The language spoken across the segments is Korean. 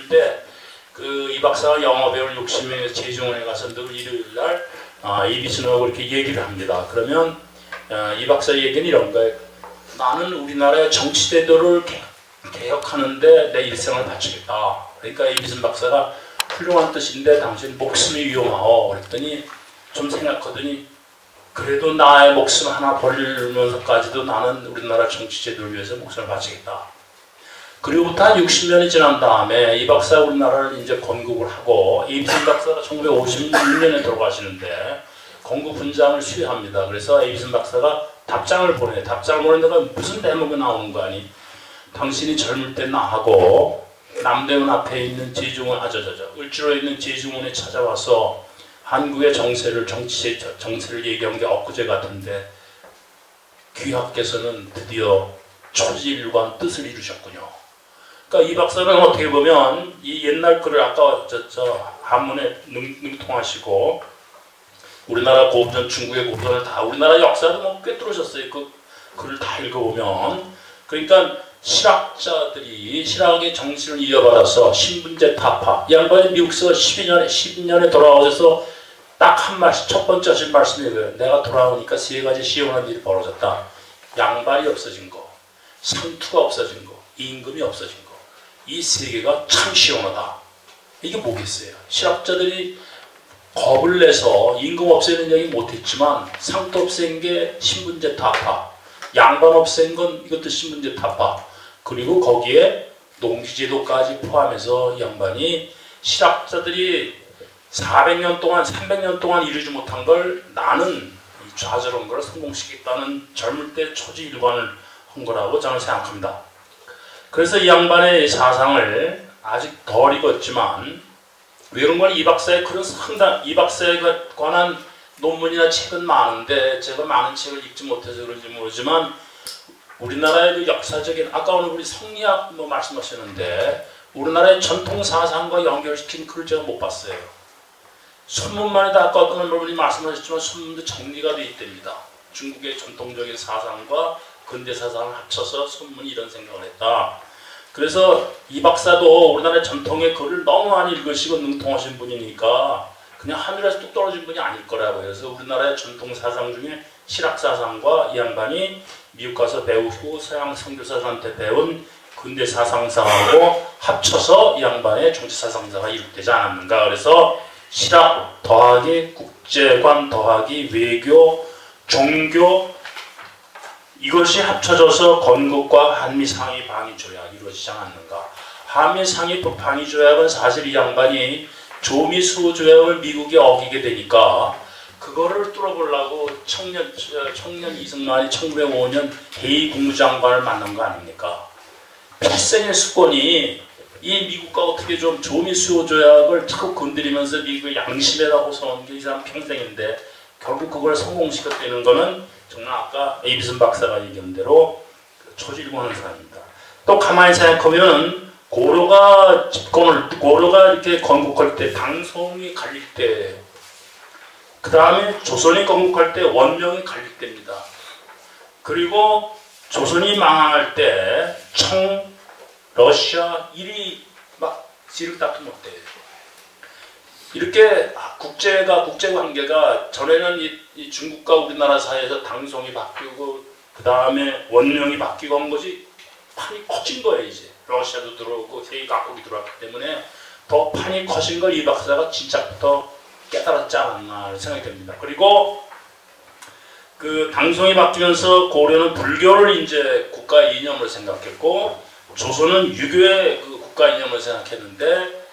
때 그 이 박사가 영어 배울 욕심에 제중원에 가서 늘 일요일날 이비슨하고 이렇게 얘기를 합니다. 그러면 이 박사 얘기는 이런 거예요. 나는 우리나라의 정치 제도를 개혁하는데 내 일생을 바치겠다. 그러니까 이비슨 박사가 훌륭한 뜻인데 당신 목숨이 위험하오. 그랬더니 좀 생각하더니 그래도 나의 목숨 하나 버리면서까지도 나는 우리나라 정치 제도를 위해서 목숨을 바치겠다. 그리고부터 한 60년이 지난 다음에 이 박사 우리나라를 이제 건국을 하고 이비슨 박사가 1956년에 돌아가시는데 건국 훈장을 수여합니다. 그래서 이비슨 박사가 답장을 보내. 답장을 보내다가 무슨 대목이 나오는 거 아니? 당신이 젊을 때 나하고 남대문 앞에 있는 제중원, 을지로에 있는 제중원에 찾아와서 한국의 정치세를 얘기한 게 엊그제 같은데 귀하께서는 드디어 초지일관 뜻을 이루셨군요. 그러니까 이 박사는 어떻게 보면 이 옛날 글을 아까 한문에 능통하시고 우리나라 고전, 중국의 고전을 다 우리나라 역사도 뭐 꿰뚫으셨어요. 그 글을 다 읽어보면 그러니까 실학자들이 실학의 정신을 이어받아서 신분제 타파 이 양반이 미국에서 12년에 돌아오셔서 딱 한 말씀 첫 번째 하신 말씀이 그래요. 내가 돌아오니까 세 가지 시원한 일이 벌어졌다. 양발이 없어진 거, 상투가 없어진 거, 임금이 없어진 거. 이 세 개가 참 시원하다. 이게 뭐겠어요? 실학자들이 겁을 내서 임금 없애는 얘기 못했지만 상투 없앤 게 신분제 타파, 양반 없앤 건 이것도 신분제 타파, 그리고 거기에 농지제도까지 포함해서 이 양반이 실학자들이 400년 동안 300년 동안 이루지 못한 걸 나는 좌절한 걸 성공시키겠다는 젊을 때 초지일관을 한 거라고 저는 생각합니다. 그래서 이 양반의 사상을 아직 덜 읽었지만 외운 건 이 박사의 글은 이 박사에 관한 논문이나 책은 많은데 제가 많은 책을 읽지 못해서 그런지 모르지만 우리나라의 그 역사적인 아까 오늘 우리 성리학 뭐 말씀하셨는데 우리나라의 전통 사상과 연결시킨 글을 제가 못 봤어요. 손문만 해도 아까 어떤 분이 말씀하셨지만 손문도 정리가 되어 있답니다. 중국의 전통적인 사상과 근대 사상을 합쳐서 손문이 이런 생각을 했다. 그래서 이 박사도 우리나라의 전통의 글을 너무 많이 읽으시고 능통하신 분이니까 그냥 하늘에서 뚝 떨어진 분이 아닐 거라고요. 그래서 우리나라의 전통 사상 중에 실학사상과 이 양반이 미국 가서 배우고 서양 선교사들한테 배운 근대 사상사하고 합쳐서 이 양반의 정치사상사가 이룩되지 않았는가. 그래서 실학 더하기 국제관 더하기 외교, 종교 이것이 합쳐져서 건국과 한미상의 방위조약이 이루어지지 않았는가. 한미상의 방위조약은 사실 이 양반이 조미수조약을 미국이 어기게 되니까 그거를 뚫어보려고 청년 이승만이 1905년 해이 국무장관을 만난 거 아닙니까? 필생의 수권이 이 미국과 어떻게 좀 조미수조약을 자꾸 건드리면서 미국의 양심에다 호소한 게 이 사람 평생인데 결국 그걸 성공시켰다는 거는 정말 아까 이비슨 박사가 얘기한 대로 초질권하는 사람입니다. 또 가만히 생각하면 고려가 이렇게 건국할 때 당송이 갈릴 때 그 다음에 조선이 건국할 때 원명이 갈릴 때입니다. 그리고 조선이 망할 때 러시아, 일이 막 지륵다툼 할 때 이렇게 국제관계가 전에는 이 중국과 우리나라 사이에서 당송이 바뀌고 그 다음에 원명이 바뀌고 한 것이 판이 커진 거예요. 이제 러시아도 들어오고 세계 각국이 들어왔기 때문에 더 판이 커진 걸 이 박사가 진짜부터 깨달았지 않았나 생각이 됩니다. 그리고 그 당송이 바뀌면서 고려는 불교를 이제 국가 이념으로 생각했고 조선은 유교의 그 국가 이념을 생각했는데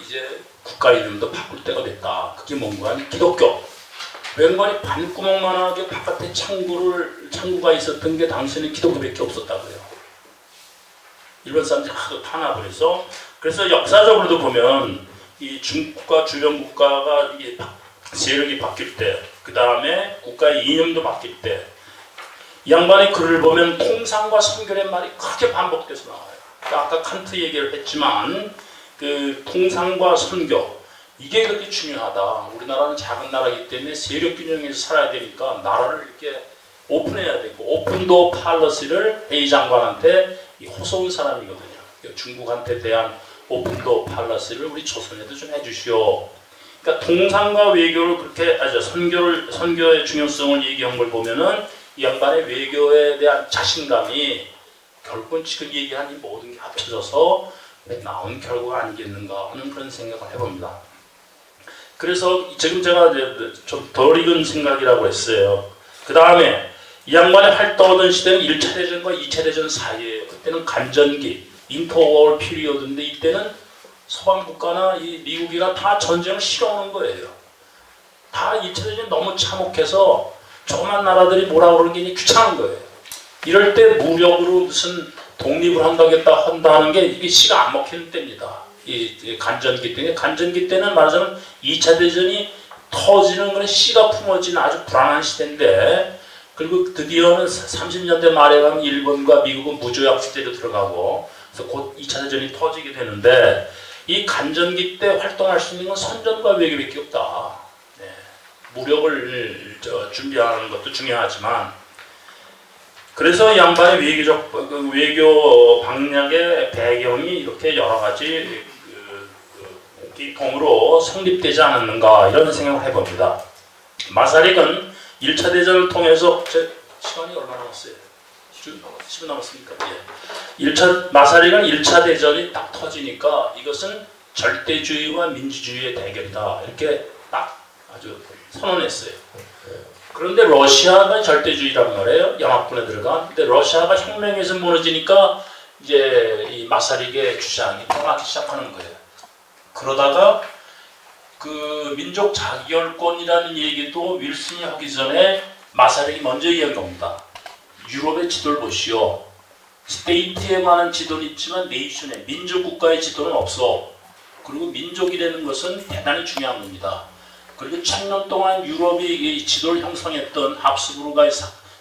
이제 국가 이름도 바꿀 때가 됐다. 그게 뭔가 하니 기독교. 웬만히 반구멍만하게 바깥에 창구가 있었던 게 당시에는 기독교밖에 없었다고요. 일본 사람들이 하도 탄압을 그래서 역사적으로도 보면 이 중국과 주변 국가가 이게 세력이 바뀔 때, 그 다음에 국가의 이념도 바뀔 때, 이 양반의 글을 보면 통상과 선결의 말이 크게 반복돼서 나와요. 그러니까 아까 칸트 얘기를 했지만 그 통상과 선교 이게 그렇게 중요하다. 우리나라는 작은 나라이기 때문에 세력 균형에서 살아야 되니까 나라를 이렇게 오픈해야 되고 오픈도 팔러시를 회의 장관한테 호소한 사람이거든요. 중국한테 대한 오픈도 팔라스를 우리 조선에도 좀 해주시오. 그러니까 통상과 외교를 그렇게 선교의 중요성을 얘기한 걸 보면은 이 양반의 외교에 대한 자신감이 결국은 지금 얘기한 이 모든 게 합쳐져서 나온 결과가 아니겠는가 하는 그런 생각을 해봅니다. 그래서 지금 제가 좀 덜 익은 생각이라고 했어요. 그 다음에 이 양반이 활동하던 시대는 1차 대전과 2차 대전 사이에요. 그때는 간전기, 인터월 피리어드인데 이때는 서방 국가나 이 미국이나 다 전쟁을 싫어하는 거예요. 다 2차 대전이 너무 참혹해서 조그만 나라들이 뭐라 그러는 게 귀찮은 거예요. 이럴 때 무력으로 무슨 독립을 한다 하는 게 이게 씨가 안 먹히는 때입니다. 이 간전기 때문에. 간전기 때는 말하자면 2차 대전이 터지는 그런 씨가 품어지는 아주 불안한 시대인데, 그리고 드디어는 30년대 말에 가면 일본과 미국은 무조약 시대로 들어가고, 그래서 곧 2차 대전이 터지게 되는데, 이 간전기 때 활동할 수 있는 건 선전과 외교밖에 없다. 네. 무력을 준비하는 것도 중요하지만, 그래서 양반의 외교 방략의 배경이 이렇게 여러 가지 기통으로 성립되지 않았는가 이런 생각을 해봅니다. 마사릭은 1차 대전을 통해서 시간이 얼마 남았어요? 10분 남았습니까? 예. 마사릭은 1차 대전이 딱 터지니까 이것은 절대주의와 민주주의의 대결이다 이렇게 딱 아주 선언했어요. 그런데 러시아가 절대주의란 말이에요. 영합군에 들어간. 근데 러시아가 혁명에서 무너지니까 이제 이 마사릭의 주장이 떠나기 시작하는 거예요. 그러다가 그 민족 자결권이라는 얘기도 윌슨이 하기 전에 마사릭이 먼저 얘기한 겁니다. 유럽의 지도를 보시오. 스테이트에 관한 지도는 있지만 네이션의 민족국가의 지도는 없어. 그리고 민족이라는 것은 대단히 중요한 겁니다. 그리고 1000년 동안 유럽이 이 지도를 형성했던 합스부르크의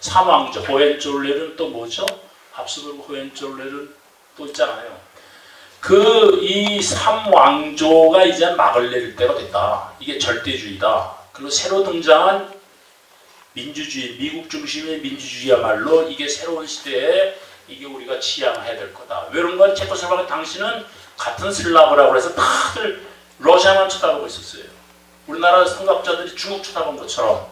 삼왕조, 호헨졸레르는 또 뭐죠? 합스부르크 호헨졸레르는 또 있잖아요. 이 삼왕조가 이제 막을 내릴 때가 됐다. 이게 절대주의다. 그리고 새로 등장한 민주주의, 미국 중심의 민주주의야말로 이게 새로운 시대에 이게 우리가 지향해야 될 거다. 왜 그런 건 체코슬로바키아 당시는 같은 슬라브라고 해서 다들 러시아만 쳐다보고 있었어요. 우리나라 선각자들이 중국 쳐다본 것처럼.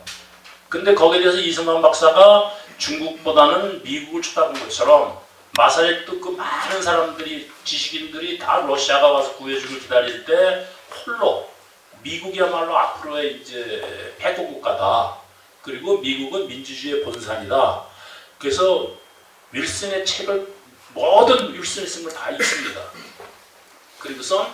근데 거기에 대해서 이승만 박사가 중국보다는 미국을 쳐다본 것처럼 마사릭도 그 많은 사람들이, 지식인들이 다 러시아가 와서 구해주길 기다릴 때 홀로 미국이야말로 앞으로의 이제 패도 국가다. 그리고 미국은 민주주의의 본산이다. 그래서 윌슨의 책을 모든 윌슨이 쓴 걸 다 읽습니다. 그리고선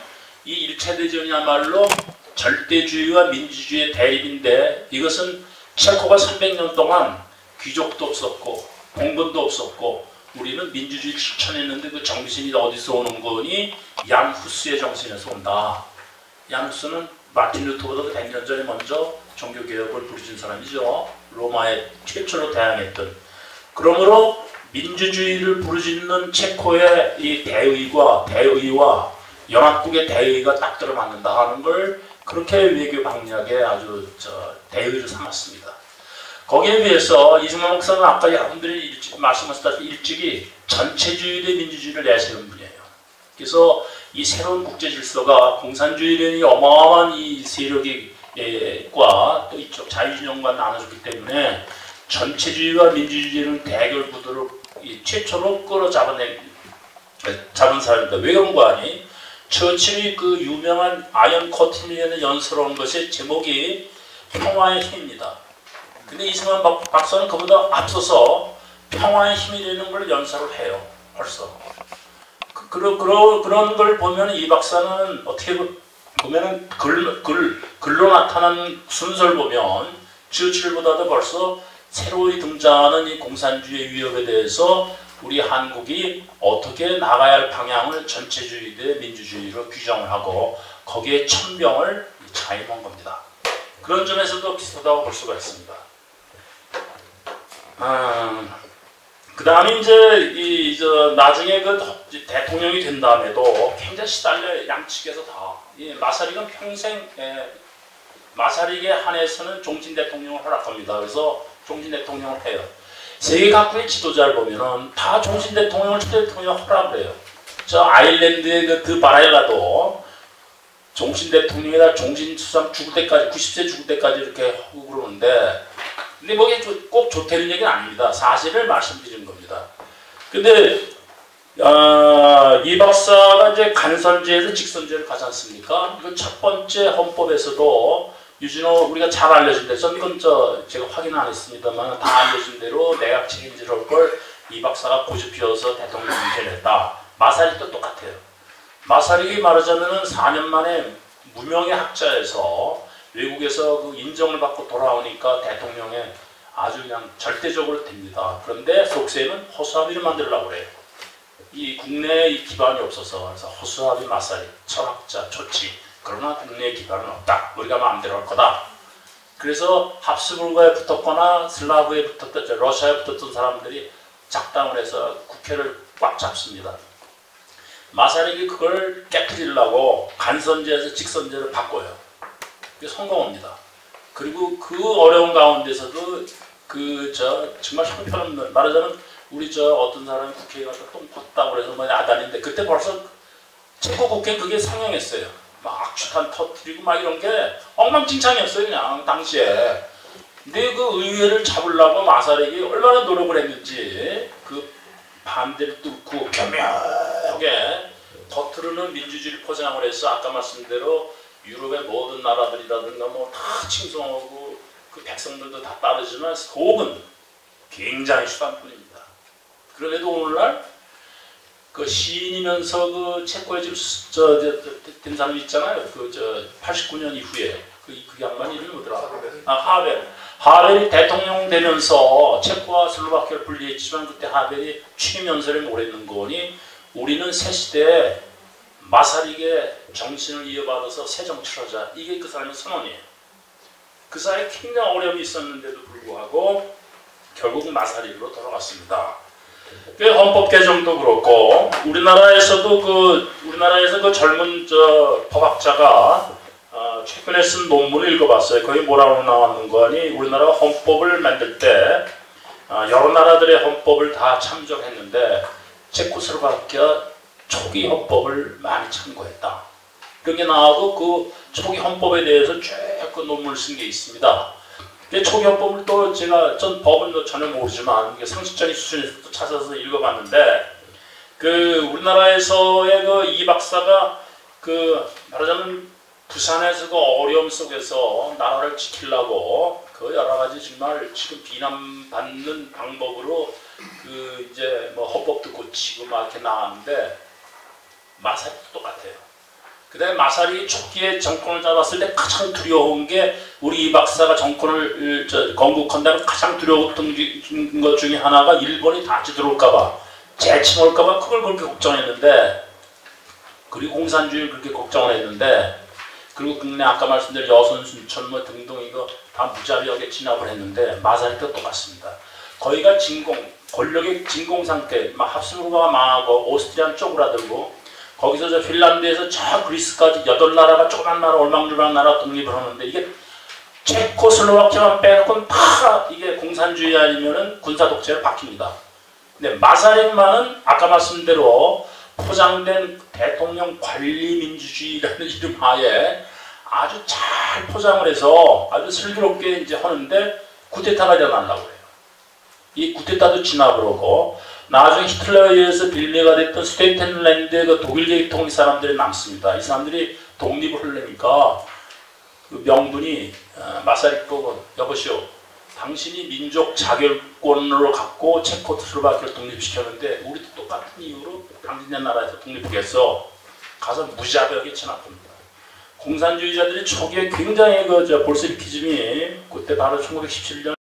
이 1차 대전이야말로 절대주의와 민주주의의 대립인데, 이것은 체코가 300년 동안 귀족도 없었고 공군도 없었고 우리는 민주주의를 실천했는데 그 정신이 어디서 오는 거니? 얀 후스의 정신에서 온다. 얀 후스는 마틴 루터보다 100년 전에 먼저 종교개혁을 부르신 사람이죠. 로마에 최초로 대항했던. 그러므로 민주주의를 부르짖는 체코의 이 대의와 연합국의 대의가 딱 들어맞는다 하는 걸 그렇게 외교 방략에 아주 대의를 삼았습니다. 거기에 비해서 이승만 목사는 아까 여러분들이 말씀하셨다시피 일찍이 전체주의 대 민주주의를 내세운 분이에요. 그래서 이 새로운 국제 질서가 공산주의라는 어마어마한 이 세력과 또 이쪽 자유진영과 나눠졌기 때문에 전체주의와 민주주의는 대결 구도를 최초로 끌어잡은 사람입니다. 왜 그런 거 아니? 처칠이 그 유명한 아이언 커튼이라는 연설한 것의 제목이 평화의 힘입니다. 근데 이승만 박사는 그보다 앞서서 평화의 힘이라는 걸 연설을 해요. 벌써. 그런 걸 보면 이 박사는 어떻게 보면 글로 나타난 순서를 보면 처칠보다도 벌써 새로이 등장하는 이 공산주의 위협에 대해서 우리 한국이 어떻게 나가야 할 방향을 전체주의 대 민주주의로 규정을 하고 거기에 천병을 자임한 겁니다. 그런 점에서도 비슷하다고 볼 수가 있습니다. 그 다음에 이제 나중에 대통령이 된 다음에도 굉장히 시달려 양측에서 다. 마사릭은 평생 마사릭에 한해서는 종신 대통령을 허락합니다. 그래서 종신 대통령을 해요. 세계 각국의 지도자를 보면은 다 종신 대통령을 초대 대통령 허락을 해요. 저 아일랜드의 그 드바렐라도 종신 대통령이나 종신 수상 죽을 때까지 90세 죽을 때까지 이렇게 하고 그러는데 근데 뭐 이게 꼭 좋다는 얘기는 아닙니다. 사실을 말씀드리는 겁니다. 근데 이 박사가 이제 간선제에서 직선제를 가지 않습니까? 이건 첫 번째 헌법에서도 유진호 우리가 잘 알려진 데서 이건 제가 확인 안 했습니다만 다 알려진 대로 내각 책임질 걸 이 박사가 고집피워서 대통령 문제냈다. 마사릭도 똑같아요. 마사릭이 말하자면은 4년 만에 무명의 학자에서 외국에서 그 인정을 받고 돌아오니까 대통령에 아주 그냥 절대적으로 됩니다. 그런데 속세는 허수아비를 만들려고 그래요. 이 국내에 이 기반이 없어서 그래서 허수아비 마사릭, 철학자, 좋지. 그러나 국내에 기반은 없다. 우리가 마음대로 할 거다. 그래서 합스부르크에 붙었거나 슬라브에 붙었던, 러시아에 붙었던 사람들이 작당을 해서 국회를 꽉 잡습니다. 마사릭이 그걸 깨뜨리려고 간선제에서 직선제를 바꿔요. 그게 성공합니다. 그리고 그 어려운 가운데서도 정말 형편없는 말하자면 우리 어떤 사람이 국회에 가서 똥 컸다고 그래서 뭐 야단인데 그때 벌써 체코 국회 그게 상영했어요. 막 악취탄 터뜨리고 막 이런 게 엉망진창이었어요 그냥 당시에. 근데 그 의회를 잡으려고 마사릭이 얼마나 노력을 했는지 그 반대를 뚫고 교묘하게 겉으로는 민주주의를 포장을 해서 아까 말씀대로 유럽의 모든 나라들이라든가 뭐 다 칭송하고 그 백성들도 다 따르지만 속은 굉장히 수단뿐입니다. 그런데도 오늘날 그 시인이면서 그 체코에 지금 된 사람 있잖아요. 89년 이후에 그 양반 이름이 뭐더라? 하벨이 대통령 되면서 체코와 슬로바키아를 분리했지만 그때 하벨이 취임연설에 뭐랬는 거니 우리는 새 시대에 마사릭의 정신을 이어받아서 새 정치를 하자. 이게 그 사람의 선언이에요. 그 사이에 굉장히 어려움이 있었는데도 불구하고 결국 마사릭으로 돌아갔습니다. 그 헌법 개정도 그렇고 우리나라에서 그 젊은 법학자가 최근에 쓴 논문을 읽어봤어요. 거기 뭐라고 나왔는 거니 우리나라가 헌법을 만들 때 여러 나라들의 헌법을 다 참조했는데 체코슬로바키아 초기 헌법을 많이 참고했다. 그런 게 나오고 그 초기 헌법에 대해서 쭉 그 논문을 쓴 게 있습니다. 초기 헌법을 또 전 법은 전혀 모르지만 상식적인 수준에서 또 찾아서 읽어봤는데 그 우리나라에서의 그 이 박사가 말하자면 부산에서 그 어려움 속에서 나라를 지키려고 그 여러 가지 정말 지금 비난받는 방법으로 뭐 헌법도 고치고 막 이렇게 나왔는데 마사릭도 똑같아요. 그다음에 마사릭이 초기에 정권을 잡았을 때 가장 두려운 게 우리 이 박사가 정권을 건국한다면 가장 두려웠던 것 중에 하나가 일본이 다시 들어올까봐 재침올까봐 그걸 그렇게 걱정했는데 그리고 공산주의를 그렇게 걱정을 했는데 그리고 국내 아까 말씀드린 여선 순천 뭐 등등 이거 다 무자비하게 진압을 했는데 마사릭도 똑같습니다. 거기가 권력의 진공 상태, 합스부르크가 망하고 오스트리아는 쪼그라들고 거기서 핀란드에서 저 그리스까지 8나라가 조그만 나라 얼망졸망 나라 독립을 하는데 이게 체코슬로바키아만 빼놓고는 다 이게 공산주의 아니면은 군사 독재로 바뀝니다. 근데 마사릭만은 아까 말씀대로 포장된 대통령 관리 민주주의라는 이름 하에 아주 잘 포장을 해서 아주 슬기롭게 이제 하는데 쿠데타가 일어나려고 해요. 이 쿠데타도 진압을 하고 나중에 히틀러에 의해서 빌미가 됐던 수데텐랜드의 그 독일 계통의 사람들이 남습니다. 이 사람들이 독립을 하려니까 그 명분이 마사릭 보고 여보시오. 당신이 민족 자결권으로 갖고 체코슬로바키아를 독립시켰는데 우리도 똑같은 이유로 당신네 나라에서 독립하겠어. 가서 무자비하게 진압합니다. 공산주의자들이 초기에 굉장히 볼세비키즘이 그때 바로 1917년